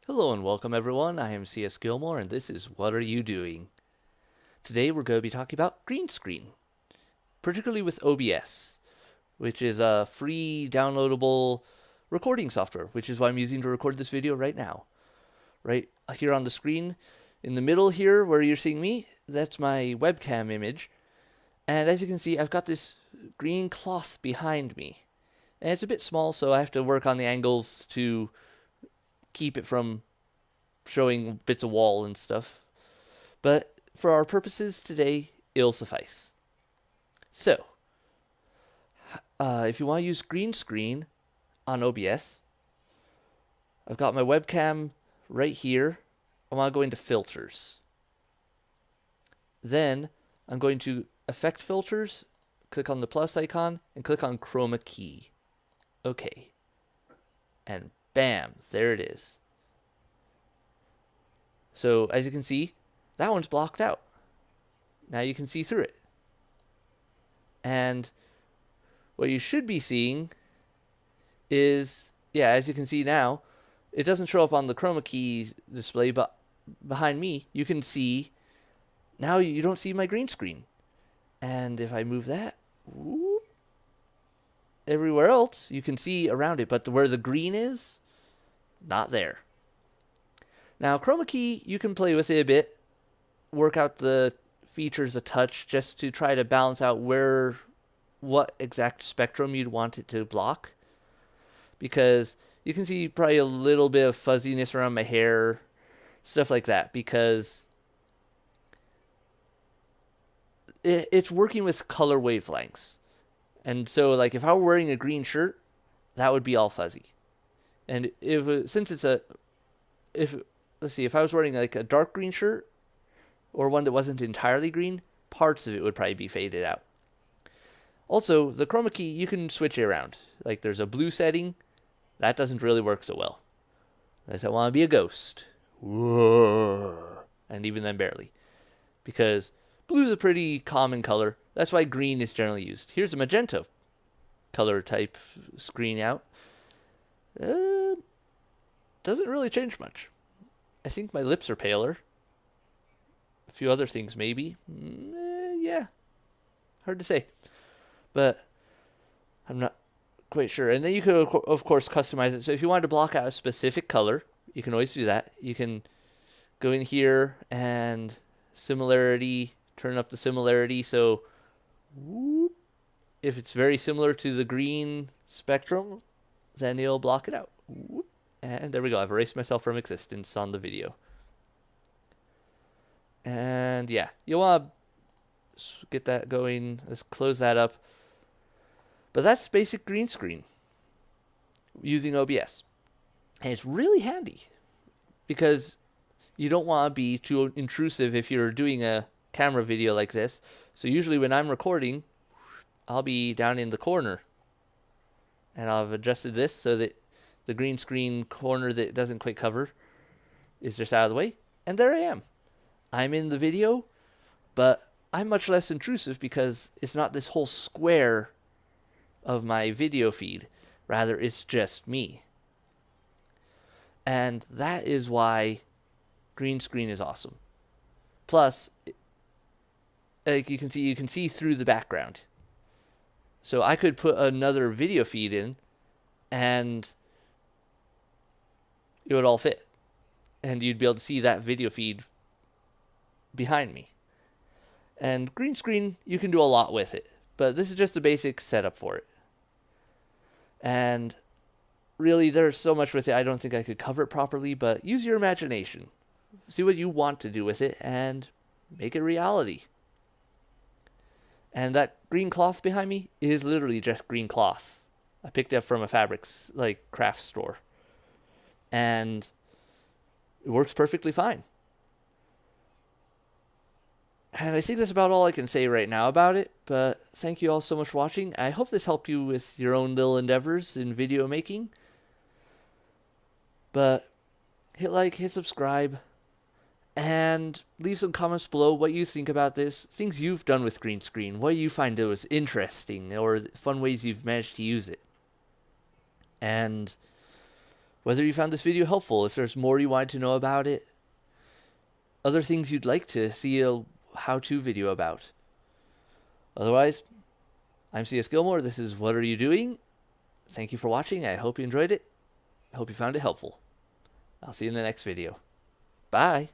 Hello and welcome everyone, I am CS Gilmore and this is What Are You Doing? Today we're going to be talking about green screen, particularly with OBS, which is a free downloadable recording software, which is what I'm using to record this video right now. Right here on the screen, in the middle here where you're seeing me, that's my webcam image. And as you can see, I've got this green cloth behind me. And it's a bit small, so I have to work on the angles to keep it from showing bits of wall and stuff. But for our purposes today, it'll suffice. So, if you want to use green screen on OBS, I've got my webcam right here. I want to go into filters. Then I'm going to effect filters, click on the plus icon, and click on Chroma key. Okay. And bam, there it is. So as you can see, that one's blocked out. Now you can see through it. And what you should be seeing is, yeah, as you can see now, it doesn't show up on the chroma key display, but behind me, you can see, now you don't see my green screen. And if I move that, whoop, everywhere else, you can see around it, but where the green is, not there. Now, chroma key, you can play with it a bit, work out the features a touch just to try to balance out what exact spectrum you'd want it to block. Because you can see probably a little bit of fuzziness around my hair, stuff like that, because it's working with color wavelengths. And so, like, if I were wearing a green shirt, that would be all fuzzy. And let's see, if I was wearing like a dark green shirt or one that wasn't entirely green, parts of it would probably be faded out. Also, the chroma key, you can switch it around. Like there's a blue setting, that doesn't really work so well. Unless I want to be a ghost. Whoa. And even then barely. Because blue is a pretty common color. That's why green is generally used. Here's a magenta color type screen out. Doesn't really change much. I think my lips are paler. A few other things maybe. Yeah. Hard to say. But I'm not quite sure. And then you could, of course, customize it. So if you wanted to block out a specific color, you can always do that. You can go in here and similarity, turn up the similarity. So whoop, if it's very similar to the green spectrum, then it'll block it out. Whoop. And there we go. I've erased myself from existence on the video. And yeah, you'll want to get that going. Let's close that up. But that's basic green screen using OBS. And it's really handy because you don't want to be too intrusive if you're doing a camera video like this. So usually when I'm recording, I'll be down in the corner. And I've adjusted this so that the green screen corner that it doesn't quite cover is just out of the way. And there I am. I'm in the video, but I'm much less intrusive because it's not this whole square of my video feed. Rather, it's just me. And that is why green screen is awesome. Plus, like you can see through the background. So I could put another video feed in and it would all fit. And you'd be able to see that video feed behind me. And green screen, you can do a lot with it. But this is just a basic setup for it. And really, there's so much with it, I don't think I could cover it properly, but use your imagination. See what you want to do with it and make it reality. And that green cloth behind me is literally just green cloth. I picked it up from a fabrics, like, craft store. And it works perfectly fine. And I think that's about all I can say right now about it, but thank you all so much for watching. I hope this helped you with your own little endeavors in video making. But hit like, hit subscribe, and leave some comments below what you think about this, things you've done with green screen, what you find that was interesting, or fun ways you've managed to use it. And whether you found this video helpful, if there's more you wanted to know about it, other things you'd like to see a how-to video about. Otherwise, I'm CS Gilmore. This is What Are You Doing? Thank you for watching. I hope you enjoyed it. I hope you found it helpful. I'll see you in the next video. Bye.